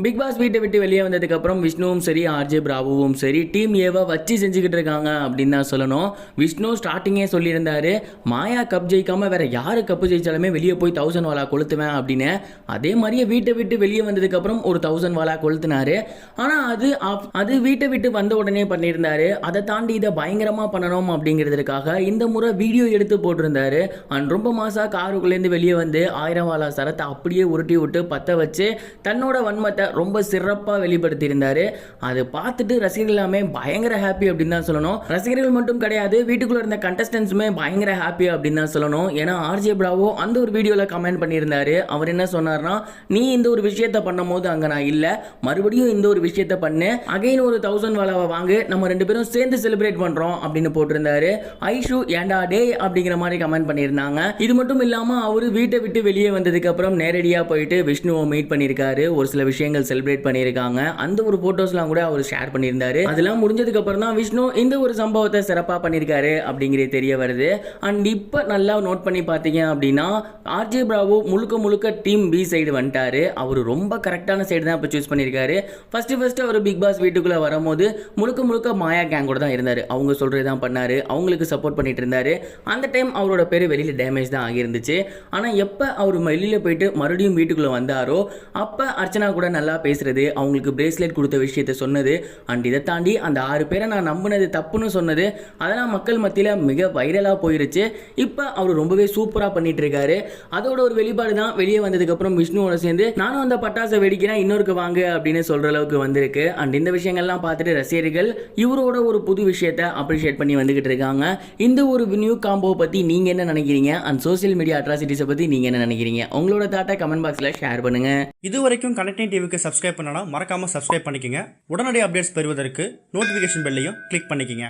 Big pass வீட்டை விட்டு வெளியே வந்ததுக்கு அப்புறம் விஷ்ணுவும் சரி ஆர்ஜே பிராவுவும் சரி டீம் ஏவா வச்சு செஞ்சுக்கிட்டு இருக்காங்க அப்படின்னு தான் சொல்லணும். விஷ்ணு ஸ்டார்டிங்கே சொல்லியிருந்தாரு, மாயா கப் ஜெயிக்காம வேற யாரு கப்பு ஜெயிச்சாலுமே வெளியே போய் 1000 வாலா கொளுத்துவேன் அப்படின்னு. அதே மாதிரியே வீட்டை விட்டு வெளியே வந்ததுக்கு அப்புறம் ஒரு 1000 வாலா கொளுத்துனாரு. ஆனா அது வீட்டை விட்டு வந்த உடனே பண்ணியிருந்தாரு. அதை தாண்டி இதை பயங்கரமா பண்ணணும் அப்படிங்கிறதுக்காக இந்த முறை வீடியோ எடுத்து போட்டிருந்தாரு. அண்ட் ரொம்ப மாசா காருக்குள்ளேருந்து வெளியே வந்து 1000 வாலா சரத்தை அப்படியே உருட்டி விட்டு பத்த வச்சு தன்னோட வன்மத்தை ரொம்ப சிறப்பாக வெளிப்படுத்தியிருந்தாரு. அதை பார்த்துட்டு ரசிகர்கள் எல்லாமே பயங்கர ஹாப்பி அப்படின்னு தான் சொல்லணும். ரசிகர்கள் மட்டும் கிடையாது, வீட்டுக்குள்ள இருந்த கண்டஸ்டன்ஸுமே பயங்கர ஹாப்பி அப்படின்னு தான் சொல்லணும். ஏன்னா ஆர்ஜே பிராவோ அந்த ஒரு வீடியோவில் கமெண்ட் பண்ணியிருந்தாரு. அவர் என்ன சொன்னார்னா, நீ இந்த ஒரு விஷயத்தை பண்ணும் போது அங்கே நான் இல்லை, மறுபடியும் இந்த ஒரு விஷயத்தை பண்ணு, அகைன் ஒரு 1000 வாலாவை வாங்கு, நம்ம 2 பேரும் சேர்ந்து செலிப்ரேட் பண்றோம் அப்படின்னு போட்டிருந்தாரு. ஐஷு ஏண்டா டே அப்படிங்கிற மாதிரி கமெண்ட் பண்ணியிருந்தாங்க. இது மட்டும் இல்லாமல் அவரு வீட்டை விட்டு வெளியே வந்ததுக்கு அப்புறம் நேரடியாக போயிட்டு விஷ்ணுவை மீட் பண்ணியிருக்காரு. ஒரு சில விஷயங்கள் செலிப்ரேட் பண்ணியிருக்காங்க. அந்த ஒரு போட்டோஸ்லாம் கூட அவர் ஷேர் பண்ணியிருந்தாரு. அதெல்லாம் முடிஞ்சதுக்கு அப்புறம் தான் விஷ்ணு இந்த ஒரு சம்பவத்தை சிறப்பாக பண்ணியிருக்காரு அப்படிங்கிறது தெரிய வருது. அண்ட் இப்போ நல்லா நோட் பண்ணி பார்த்தீங்க அப்படின்னா ஆர்ஜே பிராவோ முழுக்க டீம் பி சைடு வந்துட்டாரு. அவர் ரொம்ப கரெக்டான சைடு தான் இப்போ சூஸ் பண்ணியிருக்காரு. ஃபர்ஸ்ட் அவர் பிக் பாஸ் வீட்டுக்குள்ளே வரும்போது முழுக்க மாயா கேங் கூட தான் இருந்தார். அவங்க சொல்றது தான் பண்ணாரு, அவங்களுக்கு சப்போர்ட் பண்ணிட்டு இருந்தாரு. அந்த டைம் அவரோட பேர் வெளியில் டேமேஜ் தான் ஆகியிருந்துச்சு. ஆனால் எப்போ அவர் வெளியில் போயிட்டு மறுபடியும் வீட்டுக்குள்ளே வந்தாரோ அப்போ அர்ச்சனா கூட நல்லா பேசுறது, அவங்களுக்கு பிரேஸ்லெட் கொடுத்த விஷயத்தை சொன்னது, அண்ட் இதை தாண்டி அந்த 6 பேரை நான் நம்பினது தப்புன்னு சொன்னது, அதெல்லாம் மக்கள் மத்தியில் மிக வைரலாக போயிருச்சு. இப்போ அவர் ரொம்பவே சூப்பராக பண்ணிட்டு இருக்காரு. அதோட ஒரு வெளிப்பாடு தான் வெளியே வந்ததுக்கு அப்புறம் விஷ்ணுவோட சேர்ந்து நானும் அந்த பட்டாசை வெடிக்கிறேன் இன்னொருக்கு வாங்க அப்படின்னு சொல்ற அளவுக்கு வந்திருக்கு. அண்ட் இந்த விஷயங்கள்லாம் பார்த்துட்டு ரசிகர்கள் இவரோட ஒரு புது விஷயத்தை அப்ரிஷியேட் பண்ணி வந்துகிட்டு இருக்காங்க. இந்த ஒரு நியூ காம்போ பற்றி நீங்க என்ன நினைக்கிறீங்க? அண்ட் சோசியல் மீடியா அட்ராசிட்டிஸை பற்றி நீங்க என்ன நினைக்கிறீங்க? உங்களோட தாட்டை கமெண்ட் பாக்ஸில் ஷேர் பண்ணுங்க. இது வரைக்கும் கனெக்டிங் டிவிக்கு சப்ஸ்கிரைப் பண்ணனா மறக்காம சப்ஸ்கிரைப் பண்ணிக்கங்க. உடனடி அப்டேட்ஸ் பெறுவதற்கு நோட்டிஃபிகேஷன் பெல்லையும் கிளிக் பண்ணிக்கங்க.